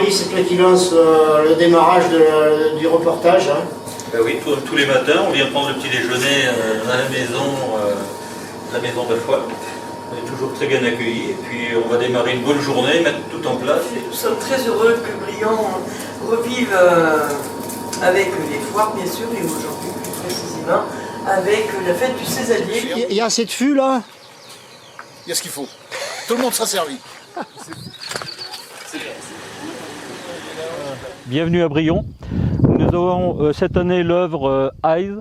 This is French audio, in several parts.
Marie, c'est toi qui lance le démarrage du reportage. Hein. Ben oui, tous les matins, on vient prendre le petit déjeuner à la maison de foi. On est toujours très bien accueillis et puis on va démarrer une bonne journée, mettre tout en place. Nous sommes très heureux que Brion revive avec les foires, bien sûr, et aujourd'hui plus précisément avec la fête du Césalier. Il y a assez de fûts là? Il y a ce qu'il faut. Tout le monde sera servi. Bienvenue à Brion. Nous avons cette année l'œuvre Eyes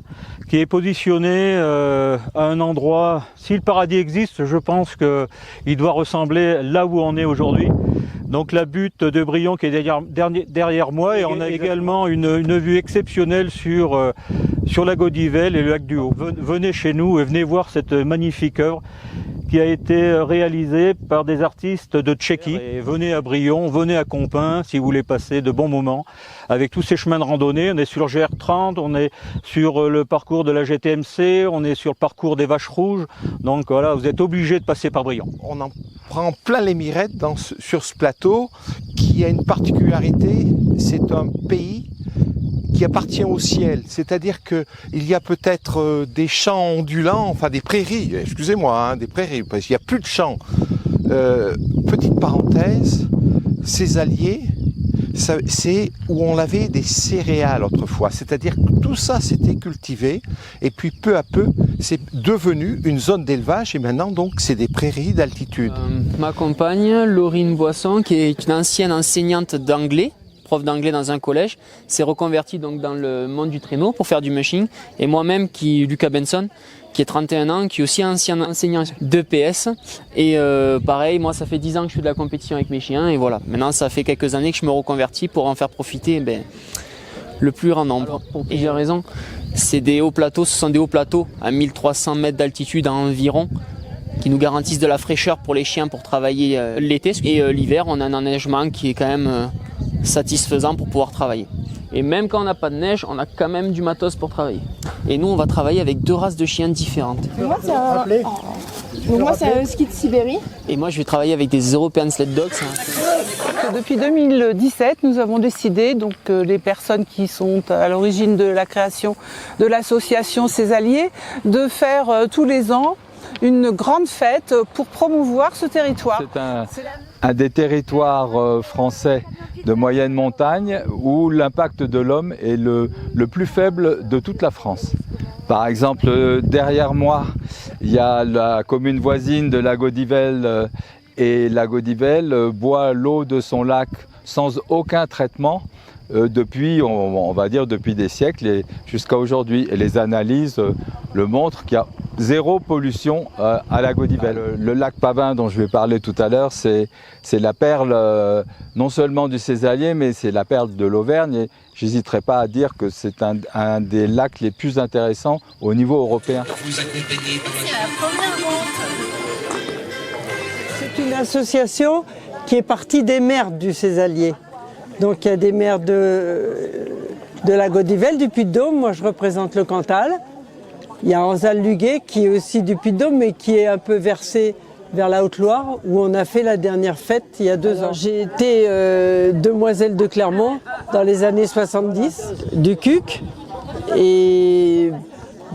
qui est positionnée à un endroit, si le paradis existe, je pense qu'il doit ressembler là où on est aujourd'hui. Donc la butte de Brion qui est derrière moi et on a également une vue exceptionnelle sur la Gaudivelle et le lac du Haut. Venez chez nous et venez voir cette magnifique œuvre qui a été réalisée par des artistes de Tchéquie. Et venez à Brion, venez à Compin si vous voulez passer de bons moments avec tous ces chemins de randonnée. On est sur le GR30, on est sur le parcours de la GTMC, on est sur le parcours des Vaches Rouges. Donc voilà, vous êtes obligés de passer par Brion. On en prend plein les mirettes sur ce plateau qui a une particularité, c'est un pays qui appartient au ciel, c'est-à-dire que il y a peut-être des champs ondulants, enfin des prairies, excusez-moi, des prairies, parce qu'il n'y a plus de champs. Petite parenthèse, Césalier, c'est où on avait des céréales autrefois, c'est-à-dire que tout ça s'était cultivé et puis peu à peu c'est devenu une zone d'élevage et maintenant donc c'est des prairies d'altitude. Ma compagne, Laurine Boisson, qui est une ancienne enseignante d'anglais, prof d'anglais dans un collège, s'est reconvertie donc dans le monde du traîneau pour faire du mushing. Et moi-même, Lucas Benson, qui est 31 ans, qui est aussi ancien enseignant d'EPS. Et pareil, moi ça fait 10 ans que je fais de la compétition avec mes chiens. Et voilà, maintenant ça fait quelques années que je me reconvertis pour en faire profiter le plus grand nombre. Pour plusieurs raisons. C'est des hauts plateaux, ce sont des hauts plateaux à 1300 mètres d'altitude environ, qui nous garantissent de la fraîcheur pour les chiens pour travailler l'été. Et l'hiver, on a un enneigement qui est quand même satisfaisant pour pouvoir travailler. Et même quand on n'a pas de neige, on a quand même du matos pour travailler. Et nous, on va travailler avec 2 races de chiens différentes. Moi, c'est un husky de Sibérie. Et moi, je vais travailler avec des European Sled Dogs. Depuis 2017, nous avons décidé, donc les personnes qui sont à l'origine de la création de l'association Césalier, de faire tous les ans une grande fête pour promouvoir ce territoire. C'est un des territoires français de moyenne montagne où l'impact de l'homme est le plus faible de toute la France. Par exemple, derrière moi, il y a la commune voisine de la Gaudivelle et la Gaudivelle boit l'eau de son lac sans aucun traitement depuis, on va dire, depuis des siècles et jusqu'à aujourd'hui. Et les analyses le montrent qu'il y a 0 pollution à la Gaudivelle. Le lac Pavin dont je vais parler tout à l'heure, c'est la perle non seulement du Césalier, mais c'est la perle de l'Auvergne. Et j'hésiterai pas à dire que c'est un des lacs les plus intéressants au niveau européen. C'est une association qui est partie des maires du Césalier. Donc il y a des maires de la Gaudivelle, du Puy-de-Dôme, moi je représente le Cantal. Il y a Anzal Luguet qui est aussi du Puy-de-Dôme mais qui est un peu versé vers la Haute-Loire où on a fait la dernière fête il y a 2 ans. J'ai été demoiselle de Clermont dans les années 70 du CUC et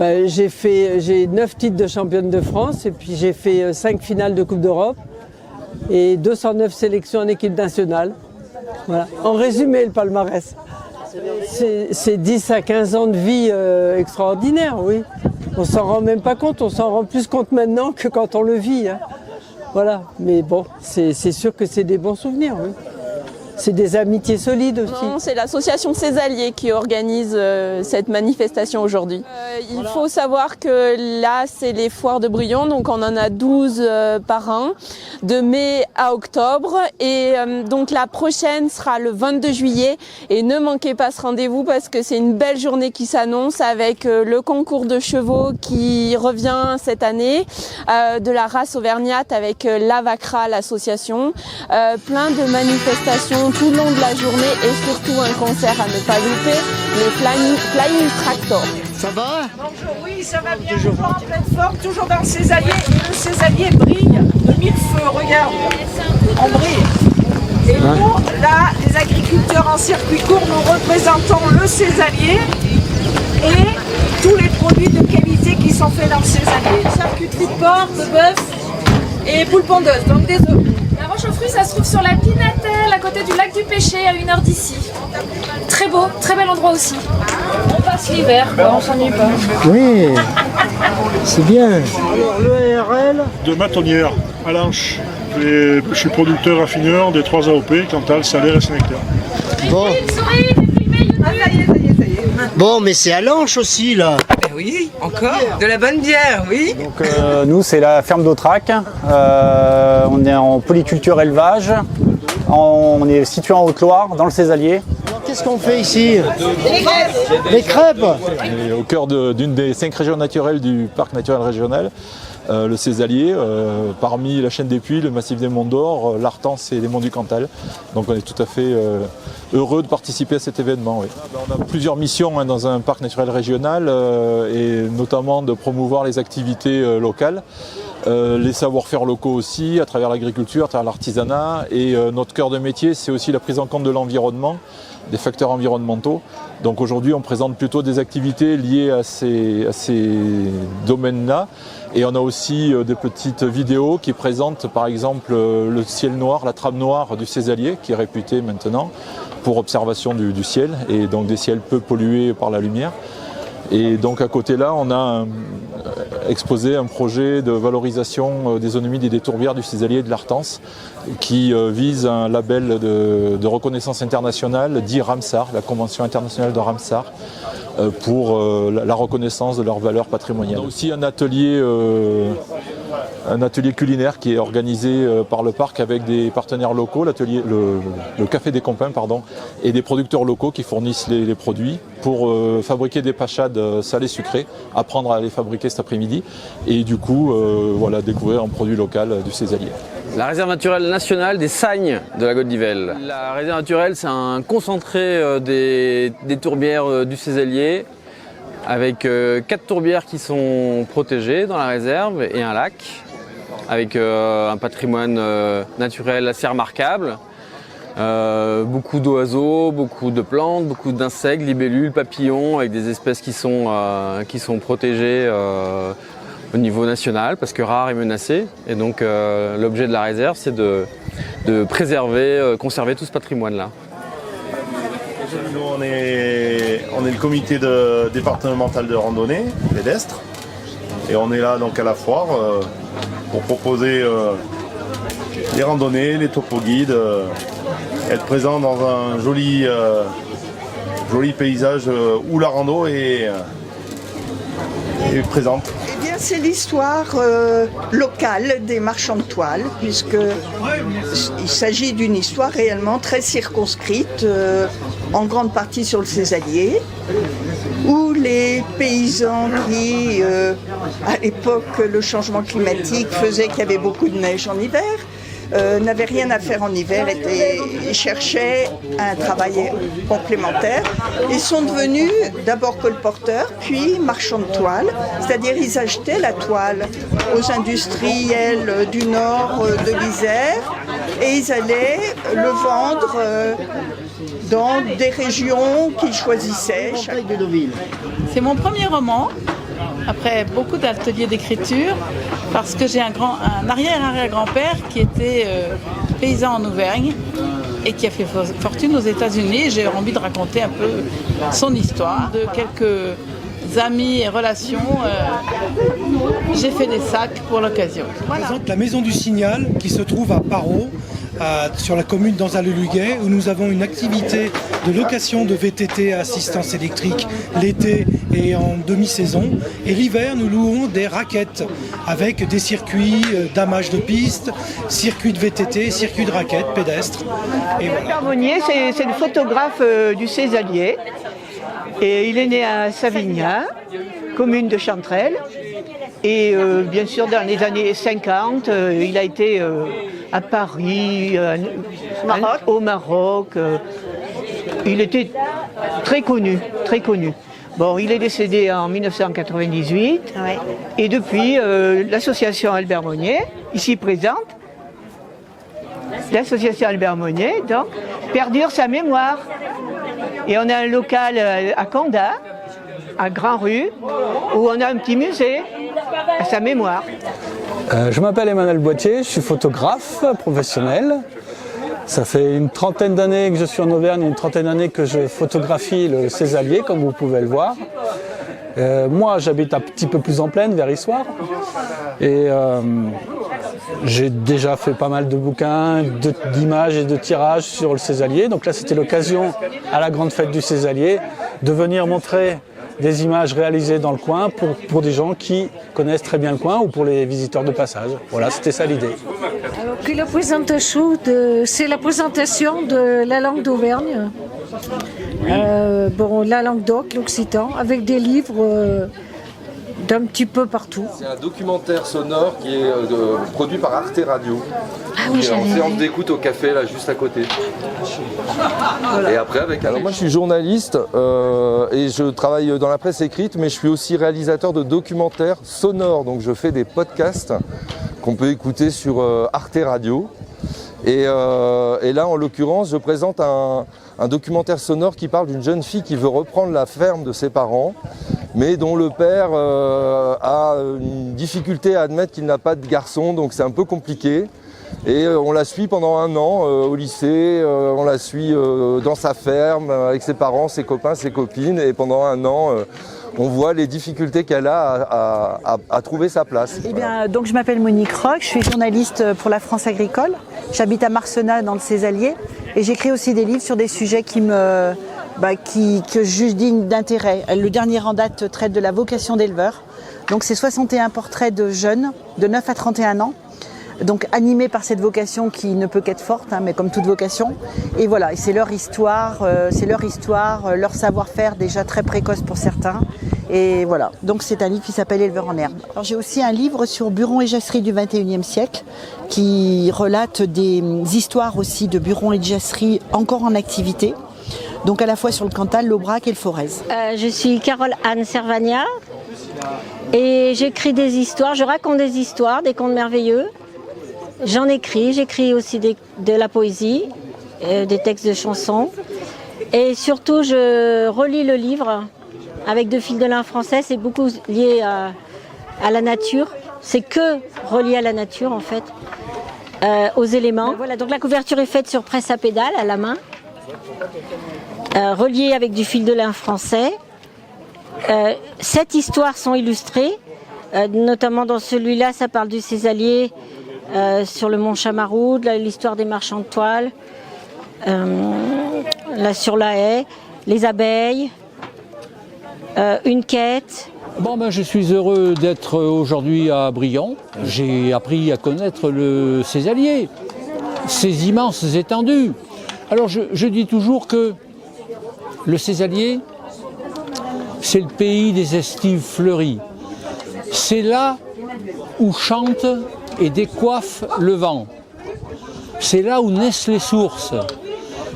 j'ai 9 titres de championne de France et puis j'ai fait 5 finales de Coupe d'Europe et 209 sélections en équipe nationale. Voilà. En résumé, le palmarès. C'est 10 à 15 ans de vie extraordinaire, oui. On s'en rend même pas compte, on s'en rend plus compte maintenant que quand on le vit. Hein. Voilà, mais bon, c'est sûr que c'est des bons souvenirs, oui. C'est des amitiés solides aussi. C'est l'association Césalier qui organise cette manifestation aujourd'hui. Il faut savoir que là, c'est les foires de Brion, donc on en a 12 par an, de mai à octobre. Et donc la prochaine sera le 22 juillet. Et ne manquez pas ce rendez-vous parce que c'est une belle journée qui s'annonce avec le concours de chevaux qui revient cette année, de la race auvergnate avec l'Avacra, l'association, plein de manifestations tout le long de la journée et surtout un concert à ne pas louper, les Flying Tractor. Ça va? Bonjour, oui, ça va bien, toujours en pleine forme, toujours dans le Césalier. Et le Césalier brille de 1000 feux, regarde, on brille. Et nous, là, les agriculteurs en circuit court, nous représentons le césalier et tous les produits de qualité qui sont faits dans le césalier. Charcuterie de porc, de bœuf et poule pondeuse, donc des œufs. La Roche aux Fruits, ça se trouve sur la Pinatelle, à côté du lac du Pêcher, à 1 heure d'ici. Très beau, très bel endroit aussi. On passe l'hiver, on s'ennuie pas. Oui, c'est bien. Alors le ARL De Matonnière, à Lanche. Je suis producteur affineur des 3 AOP, Cantal, Salaire et Saint-Nectaire. Bon. Bon, mais c'est à Lanche aussi, là. Ben oui, encore de la bonne bière, oui. Donc nous, c'est la ferme d'Autrac. On est en polyculture élevage. On est situé en Haute-Loire, dans le Césalier. Qu'est-ce qu'on fait ici? Les crêpes. On est au cœur d'une des 5 régions naturelles du parc naturel régional, le Césalier, parmi la chaîne des Puys, le massif des Monts d'Or, l'Artense et les monts du Cantal. Donc on est tout à fait heureux de participer à cet événement. Oui. On a plusieurs missions dans un parc naturel régional et notamment de promouvoir les activités locales. Les savoir-faire locaux aussi, à travers l'agriculture, à travers l'artisanat. Et notre cœur de métier, c'est aussi la prise en compte de l'environnement, des facteurs environnementaux. Donc aujourd'hui, on présente plutôt des activités liées à ces domaines-là. Et on a aussi des petites vidéos qui présentent par exemple le ciel noir, la trame noire du Césalier, qui est réputée maintenant pour observation du ciel, et donc des ciels peu pollués par la lumière. Et donc à côté là, on a exposé un projet de valorisation des zones humides et des tourbières du Césalier et de l'Artense qui vise un label de reconnaissance internationale dit Ramsar, la Convention internationale de Ramsar, pour la reconnaissance de leurs valeurs patrimoniales. On a aussi un atelier culinaire qui est organisé par le parc avec des partenaires locaux, le Café des Compins, et des producteurs locaux qui fournissent les produits pour fabriquer des pachades salées sucrées, apprendre à les fabriquer cet après-midi et du coup découvrir un produit local du Césalier. La réserve naturelle nationale des Sagnes de la Côte d'Ivelle. La réserve naturelle, c'est un concentré des tourbières du Césalier avec 4 tourbières qui sont protégées dans la réserve et un lac avec un patrimoine naturel assez remarquable. Beaucoup d'oiseaux, beaucoup de plantes, beaucoup d'insectes, libellules, papillons, avec des espèces qui sont protégées au niveau national parce que rare et menacé. Et donc l'objet de la réserve, c'est de conserver tout ce patrimoine-là. Nous, on est le comité départemental de randonnée pédestre et on est là donc à la foire pour proposer les randonnées, les topo-guides, être présent dans un joli paysage où la rando est présente. Eh bien, c'est l'histoire locale des marchands de toile, puisqu'il s'agit d'une histoire réellement très circonscrite, en grande partie sur le Césalier, où les paysans qui, à l'époque, le changement climatique faisait qu'il y avait beaucoup de neige en hiver, n'avaient rien à faire en hiver et cherchaient un travail complémentaire et sont devenus d'abord colporteurs puis marchands de toile, c'est-à-dire ils achetaient la toile aux industriels du nord de l'Isère et ils allaient le vendre dans des régions qu'ils choisissaient. C'est mon premier roman, après beaucoup d'ateliers d'écriture, parce que j'ai un arrière-arrière-grand-père qui était paysan en Auvergne et qui a fait fortune aux États-Unis. J'ai envie de raconter un peu son histoire, de quelques amis et relations. J'ai fait des sacs pour l'occasion. Voilà. Je présente la Maison du Signal qui se trouve à Parot, sur la commune d'Anzal-le-Luguet, où nous avons une activité de location de VTT à assistance électrique l'été et en demi-saison. Et l'hiver, nous louons des raquettes avec des circuits d'amage de piste, circuits de VTT, circuits de raquettes pédestres. Et voilà. Albert Monnier, c'est le photographe du Césalier. Et il est né à Savignan, commune de Chantrelle. Et bien sûr, dans les années 50, il a été à Paris, au Maroc. Il était très connu, très connu. Bon, il est décédé en 1998. Ouais. Et depuis, l'association Albert Monnier, ici présente, l'association Albert Monnier, donc, perdure sa mémoire. Et on a un local à Condat, à Grand-Rue, où on a un petit musée à sa mémoire. Je m'appelle Emmanuel Boitier, je suis photographe professionnel. Ça fait une trentaine d'années que je suis en Auvergne, une trentaine d'années que je photographie le Césalier, comme vous pouvez le voir. Moi, j'habite un petit peu plus en plaine, vers Issoire. Et j'ai déjà fait pas mal de bouquins, d'images et de tirages sur le Césalier. Donc là, c'était l'occasion, à la grande fête du Césalier, de venir montrer des images réalisées dans le coin pour des gens qui connaissent très bien le coin ou pour les visiteurs de passage. Voilà, c'était ça l'idée. Alors que la présentation, c'est la présentation de la langue d'Auvergne. La langue d'Oc, l'occitan, avec des livres d'un petit peu partout. C'est un documentaire sonore qui est produit par Arte Radio. Ah oui, qui est en séance d'écoute au café, là, juste à côté. Voilà. Et après, Alors moi, je suis journaliste et je travaille dans la presse écrite, mais je suis aussi réalisateur de documentaires sonores. Donc, je fais des podcasts qu'on peut écouter sur Arte Radio. Et là, en l'occurrence, je présente un documentaire sonore qui parle d'une jeune fille qui veut reprendre la ferme de ses parents, mais dont le père a une difficulté à admettre qu'il n'a pas de garçon, donc c'est un peu compliqué. Et on la suit pendant 1 an au lycée, on la suit dans sa ferme, avec ses parents, ses copains, ses copines, et pendant 1 an, on voit les difficultés qu'elle a à trouver sa place. Eh bien, donc je m'appelle Monique Roch, je suis journaliste pour la France agricole. J'habite à Marcenat dans le Césalier et j'écris aussi des livres sur des sujets que je juge dignes d'intérêt. Le dernier en date traite de la vocation d'éleveur. Donc c'est 61 portraits de jeunes de 9 à 31 ans. Donc animés par cette vocation qui ne peut qu'être forte, mais comme toute vocation. Et voilà, et c'est leur histoire, leur savoir-faire déjà très précoce pour certains. Et voilà, donc c'est un livre qui s'appelle Éleveur en herbe. Alors j'ai aussi un livre sur burons et jasseries du 21e siècle qui relate des histoires aussi de burons et de jasseries encore en activité. Donc à la fois sur le Cantal, l'Aubrac et le Forez. Je suis Carole Anne Servagna et j'écris des histoires, je raconte des histoires, des contes merveilleux. J'écris aussi de la poésie, des textes de chansons. Et surtout, je relis le livre avec De fil de lin français. C'est beaucoup lié à la nature. C'est que relié à la nature, en fait, aux éléments. Voilà, donc la couverture est faite sur presse à pédale, à la main, reliée avec du fil de lin français. 7 histoires sont illustrées, notamment dans celui-là, ça parle du Césalier, sur le mont Chamarou, l'histoire des marchands de toile, là sur la haie, les abeilles, une quête. Je suis heureux d'être aujourd'hui à Brion. J'ai appris à connaître le Césalier, ses immenses étendues. Alors je dis toujours que le Césalier, c'est le pays des estives fleuries. C'est là où chante et décoiffe le vent. C'est là où naissent les sources.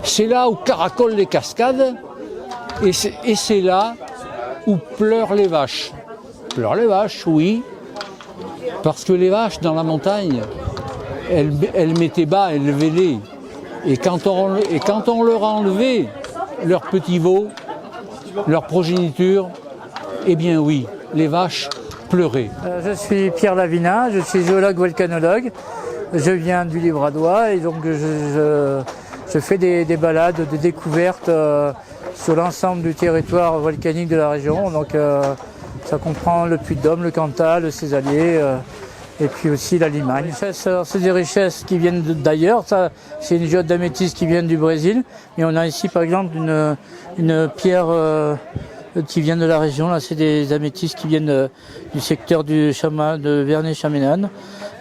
C'est là où caracolent les cascades. Et c'est là où pleurent les vaches. Pleurent les vaches, oui. Parce que les vaches, dans la montagne, elles mettaient bas, elles levaient. Et quand on leur a enlevé leurs petits veaux, leur progéniture, eh bien oui, les vaches pleuraient. Je suis Pierre Lavina, je suis géologue volcanologue. Je viens du Livradois et donc je fais des balades de découverte sur l'ensemble du territoire volcanique de la région. Donc ça comprend le Puy-de-Dôme, le Cantal, le Césalier et puis aussi la Limagne. C'est des richesses qui viennent d'ailleurs. C'est une géode d'améthyste qui vient du Brésil. Mais on a ici par exemple une pierre qui vient de la région. Là, c'est des améthystes qui viennent du secteur de Vernay-Chaménane,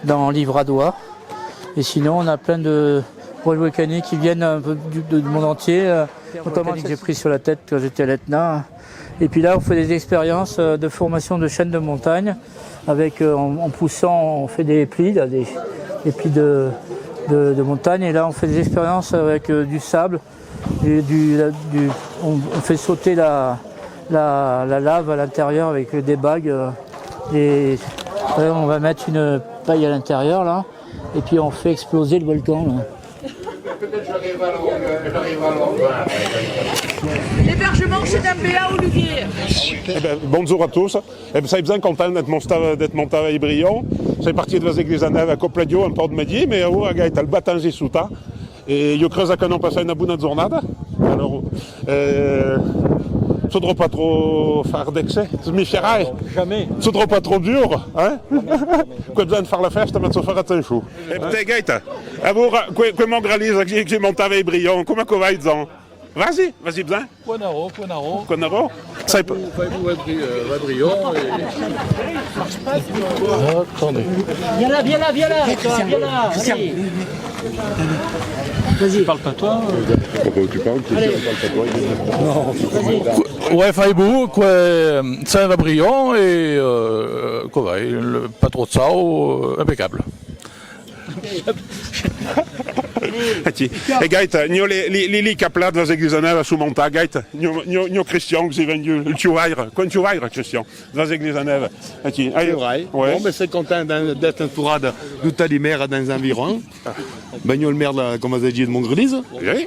dans Livradois. Et sinon, on a plein de roches volcaniques qui viennent un peu du monde entier. Notamment que j'ai pris sur la tête quand j'étais à l'Etna. Et puis là, on fait des expériences de formation de chaînes de montagne. En poussant, on fait des plis, des plis de montagne. Et là, on fait des expériences avec du sable. On fait sauter la lave à l'intérieur avec des bagues. On va mettre une paille à l'intérieur là, et puis on fait exploser le volcan là. L'hébergement chez Dambéa Olivier. Bonjour à tous. C'est bien content d'être monté avec Brion. C'est parti de la église à Copladio, un port de Medi, mais où il y a le Batangi Souta. Et je crois que nous passons une bonne journée. Alors, tu ne dois pas trop faire d'excès, tu m'y feras. Jamais. Tu ne dois pas trop dur, hein? Quoi besoin de faire la fête, mais tu vas faire un chou. Et peut-être, Gaëtan, comment réalise que j'ai monté avec Brion? Comment on va dire? Vas-y, vas-y bien. Conaro. Conaro? C'est pas. Brion et... Attendez. Viens là. Allez. Vas-y. Parle pas toi. Pourquoi tu parles? Allez. Non. Ouais, Faibou, Saint-Vabrion et pas trop de ça, impeccable. E Gaëtan, les caplas de la église neuve sous monta, Gaëtan, nous Christian qui est venu, le tuvaire, quand tu vas Christian, de la église neuve. C'est vrai. Ouais. Bon, mais c'est content d'être entouré de Talimère dans les environs. Ben, nous le maire, comme vous avez dit, de Montgrenise. Oui.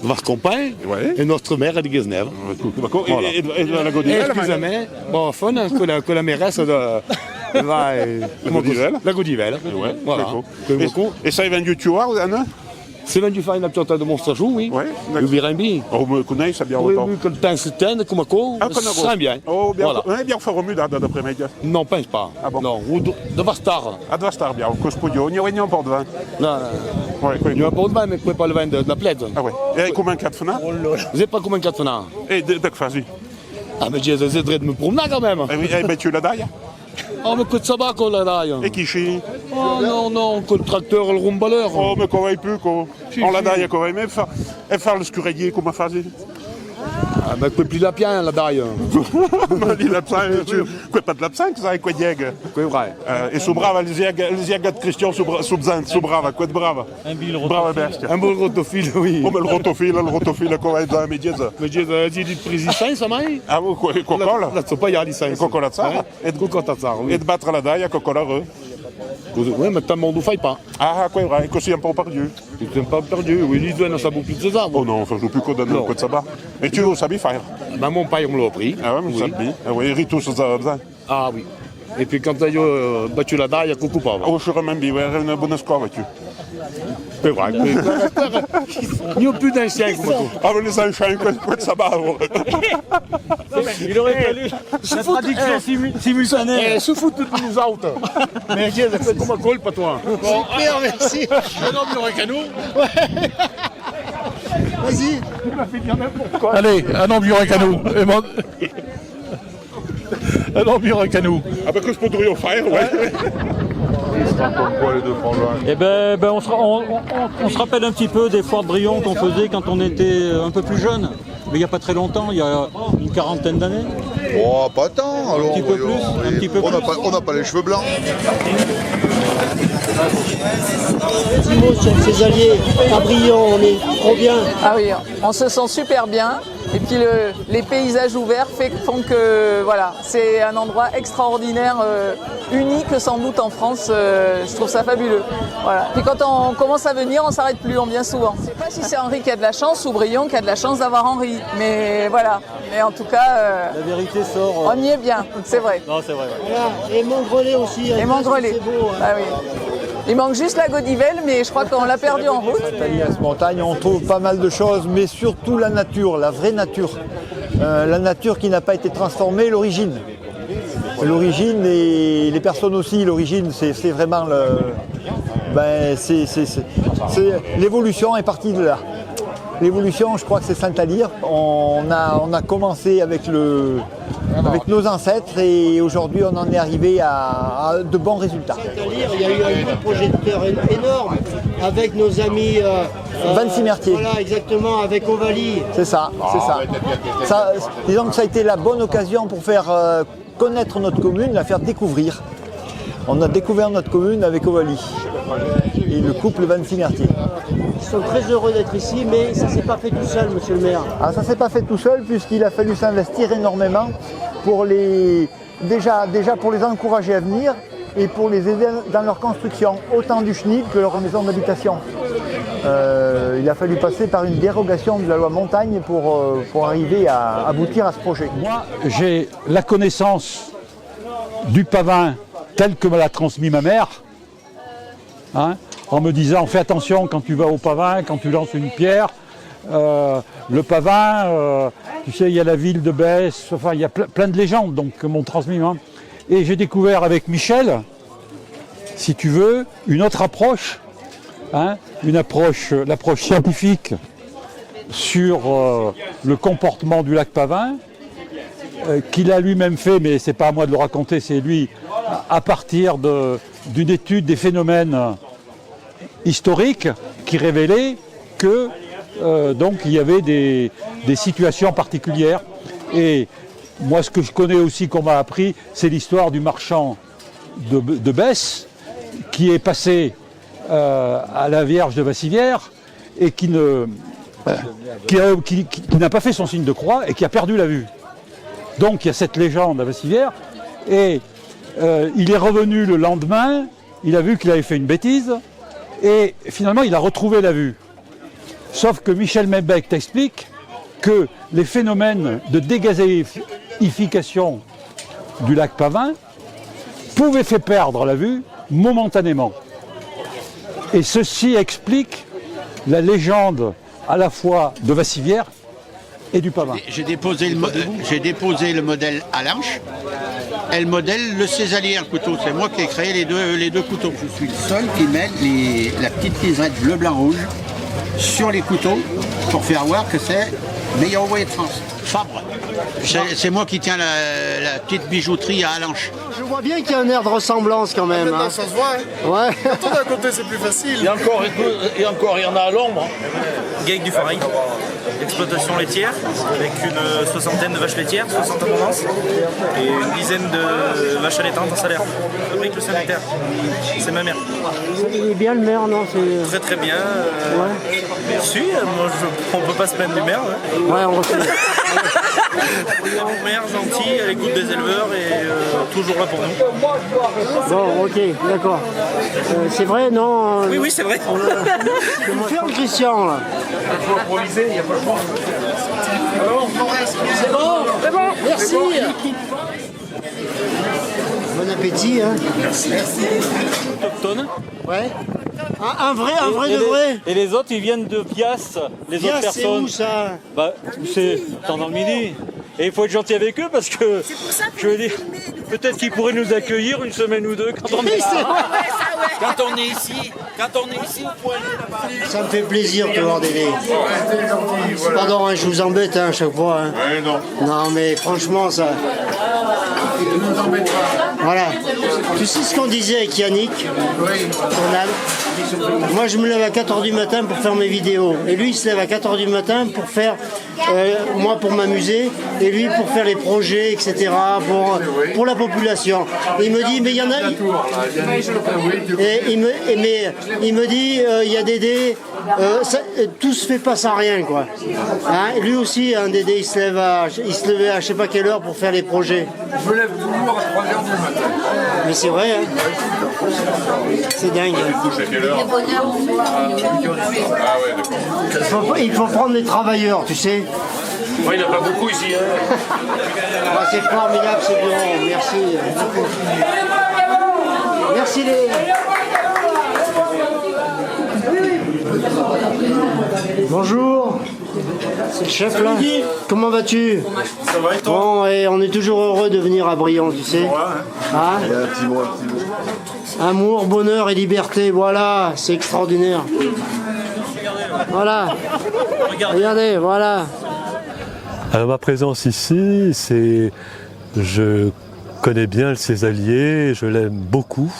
Votre compagne, et notre maire est de Guesnèvre. Voilà. Et la Godivelle. Excusez-moi, bon, fun que la mairesse de... La Godivelle. Ouais, voilà. Et ça est vendu tu vois, Anna? C'est vendu faire une petite de Monstrajou, oui. Oui. Le Birimbi. Oh, me connais, ça bien oui, autant. Oui, que le temps se tienne, comme ça bien. Oh, bien. Voilà. On est bien fait remuer d'après-midi. Non, pense pas. Ah bon? Non, ou de Vastar. Ah, de Vastar, bien. Cospodio, on y aurait un port de vin. Non, ouais, il y a un port de vin, mais vous ne pouvez pas le vin de la plaide. Ah ouais. Et combien 4 fenêtres? Vous n'avez pas combien 4 fenêtres? Et de quoi vas-y? Ah, mais j'essaierai de me promener quand même. Eh bien, tu la daille? Oh, mais que de sabbat qu'on la daille. Et qui chie? Oh, non, que le tracteur, le rumbaleur. Oh, mais qu'on va plus, quoi. On la daille, quoi. Mais faire le scuradier, comment faire-il? Ah, mais quoi plus lapin, la daille. Les lapins, quoi pas de lapin, que ça quoi diègue? Quoi vrai. Et sous brave, les yagas de Christian sous brave, quoi de brave? Un bil brave bestia. Un bon rotophile, oui. Oh, mais le rotophile, quoi va être dans la médiase? Mais j'ai dit président, ça m'a? Ah, oui, quoi, cocola? Là, tu pas y aller, ça. Cocola de ça? Et de cocola de ça, oui. Et de battre la daille à cocola heureux. Oui, mais t'as mon faille pas. Ah, quoi, vrai, que c'est un peu perdu. C'est un peu perdu, oui, il doit ça beaucoup plus de ça. Oh non, ça joue plus qu'au donner de sabbat. Et tu veux savoir faire? Ben, mon père, on me l'a pris. Ah ouais, mais ça bien. Ah oui, Ritus, ça va besoin. Ah oui. Et puis quand tu as battu la daille, il y a coucou pas. Oh, je remets bien, une bonne score, vois-tu. C'est vrai. Il n'y a plus d'anciens comme ça. Ah, mais les anciens, quoi de sabbat. Il aurait fallu la traduction simultanée. Se foutent de nous autres. Mais j'ai fait comme un col, pas toi. Bon, merci. Un homme, il y aurait qu'à nous. Vas-y. Allez, un ambiance à nous. Un ambiance à nous. Ah, ben que je pourrais faire, ouais. Eh ben, on se rappelle un petit peu des foires de Brion qu'on faisait quand on était un peu plus jeune. Mais il n'y a pas très longtemps, il y a une quarantaine d'années. Oh, pas tant. Alors, un petit peu plus. On n'a pas les cheveux blancs. Petit mot sur ces alliés à Brion, on est trop bien. Ah oui, on se sent super bien. Et puis les paysages ouverts font que voilà, c'est un endroit extraordinaire, unique sans doute en France. Je trouve ça fabuleux. Voilà. Puis quand on commence à venir, on s'arrête plus, on vient souvent. Je ne sais pas si c'est Henri qui a de la chance ou Brion qui a de la chance d'avoir Henri. Mais voilà. Mais en tout cas, la vérité sort. On y est bien, c'est vrai. Non, c'est vrai. Ouais. Voilà. Et Montgrelet aussi. Et Montgrelet. C'est beau. Hein. Ah oui. Il manque juste la Godivelle, mais je crois qu'on l'a perdu en route. À cette montagne, on trouve pas mal de choses, mais surtout la nature, la vraie nature. La nature qui n'a pas été transformée, l'origine. L'origine et les personnes aussi, l'origine, c'est vraiment l'évolution est partie de là. L'évolution, je crois que c'est Saint-Alire. On a commencé avec nos ancêtres et aujourd'hui on en est arrivé à de bons résultats. Saint-Alire, il y a eu un projecteur énorme avec nos amis Vancy-Mertier. Voilà, exactement, avec Ovalie. C'est ça, c'est ça. Disons que ça a été la bonne occasion pour faire connaître notre commune, la faire découvrir. On a découvert notre commune avec Ovalie et le couple Vancy-Mertier. Ils sont très heureux d'être ici, mais ça ne s'est pas fait tout seul, monsieur le maire. Ah, ça ne s'est pas fait tout seul puisqu'il a fallu s'investir énormément pour déjà pour les encourager à venir et pour les aider dans leur construction, autant du chenil que leur maison d'habitation. il a fallu passer par une dérogation de la loi montagne pour arriver à aboutir à ce projet. Moi, j'ai la connaissance du pavin tel que me l'a transmis ma mère, hein, en me disant fais attention quand tu vas au pavin, quand tu lances une pierre. Le pavin, tu sais, il y a la ville de Besse, enfin il y a plein de légendes donc, que m'ont transmis. Hein. Et j'ai découvert avec Michel, si tu veux, une autre approche, hein, l'approche scientifique sur le comportement du lac Pavin, qu'il a lui-même fait, mais c'est pas à moi de le raconter, c'est lui, à partir d'une étude des phénomènes historiques qui révélait que donc il y avait des situations particulières. Et moi, ce que je connais aussi, qu'on m'a appris, c'est l'histoire du marchand de Besse qui est passé à la Vierge de Vassivière et qui n'a pas fait son signe de croix et qui a perdu la vue. Donc il y a cette légende à Vassivière et il est revenu le lendemain, il a vu qu'il avait fait une bêtise et finalement il a retrouvé la vue. Sauf que Michel Mebec t'explique que les phénomènes de dégazéification du lac Pavin pouvaient faire perdre la vue momentanément. Et ceci explique la légende à la fois de Vassivière et du Pavin. J'ai déposé le modèle à l'anche et le modèle le césalier le couteau. C'est moi qui ai créé les deux couteaux. Je suis le seul qui met la petite liserette bleu, blanc, rouge sur les couteaux pour faire voir que c'est meilleur envoyé de France. Fabre. C'est moi qui tiens la petite bijouterie à Alanche. Je vois bien qu'il y a un air de ressemblance quand même. Maintenant, ça se voit. Ouais. Attends, d'un côté, c'est plus facile. Il y en a à l'ombre. Gaec du Farail, exploitation laitière, avec une soixantaine de vaches laitières, 60 abondances, et une dizaine de vaches allaitantes en salaire. Fabrique le sanitaire. C'est ma mère. Il est bien le maire, non? Très très bien. Ouais. Merci, moi on peut pas se plaindre du maire. Ouais, on refait. Maire gentil, à l'écoute des éleveurs et toujours là pour nous. Bon, ok, d'accord. C'est vrai, non? Oui, c'est vrai. Que nous ferme Christian, là? Il faut improviser, il n'y a pas le choix. C'est bon, merci. Bon appétit, hein. Merci. Autochtone. Ouais. Un vrai de vrai. Et les autres, ils viennent de Pias, les Pias, autres personnes. c'est où ça? Bah, c'est dans le Midi. Et il faut être gentil avec eux parce que, je veux dire, peut-être qu'ils pourraient nous accueillir une semaine ou deux quand on est là. Quand on est ici, au point là-bas. Ça me fait plaisir de te voir, Dédé. Pardon, hein, je vous embête à chaque fois. Hein. Ouais, non. Non, mais franchement, ça... Voilà. Tu sais ce qu'on disait avec Yannick, moi, je me lève à 4h du matin pour faire mes vidéos. Et lui, il se lève à 4h du matin pour faire, moi pour m'amuser, et lui pour faire les projets, etc., pour la population. Et il me dit, mais il y en a... il me dit, il y a Dédé, tout se fait pas sans rien, quoi. Hein, lui aussi, hein, Dédé, il se levait à je sais pas quelle heure pour faire les projets. Je me lève toujours à 3h du matin. Mais c'est vrai, hein. C'est dingue. Il faut prendre des travailleurs, tu sais. Ouais, il n'y en a pas beaucoup ici. Hein. Ah, c'est formidable, c'est bon, merci. Merci les... Bonjour, c'est le chef là. Comment vas-tu? Ça va et toi? Bon, et on est toujours heureux de venir à Brion, tu sais. Hein? Un petit mot. Amour, bonheur et liberté, voilà, c'est extraordinaire. Voilà. Regardez, voilà. Alors ma présence ici, c'est... Je connais bien le Césalier, je l'aime beaucoup.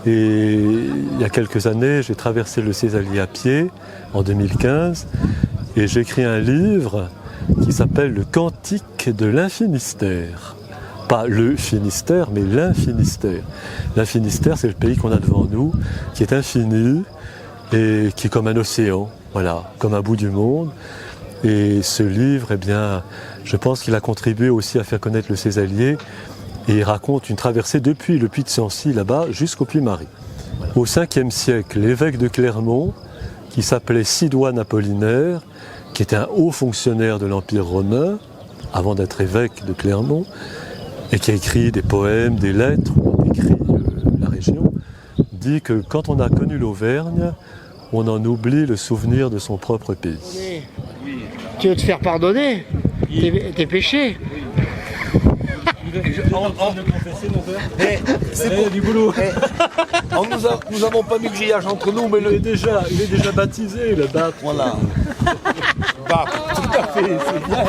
Et il y a quelques années, j'ai traversé le Césalier à pied, en 2015, et j'ai écrit un livre qui s'appelle « Le Cantique de l'Infinistère ». Pas le Finistère, mais l'Infinistère. L'Infinistère, c'est le pays qu'on a devant nous, qui est infini et qui est comme un océan, voilà, comme un bout du monde. Et ce livre, eh bien, je pense qu'il a contribué aussi à faire connaître le Césalier. Et il raconte une traversée depuis le puits de Sancy, là-bas, jusqu'au puits Marie. Au 5e siècle, l'évêque de Clermont, qui s'appelait Sidoine Apollinaire, qui était un haut fonctionnaire de l'Empire romain, avant d'être évêque de Clermont, et qui a écrit des poèmes, des lettres, on décrit la région, dit que quand on a connu l'Auvergne, on en oublie le souvenir de son propre pays. Tu veux te faire pardonner tes péchés? C'est pour du boulot. Nous n'avons pas mis le grillage entre nous, mais il est déjà baptisé, le BAP. Voilà. BAP, tout à fait, c'est bien.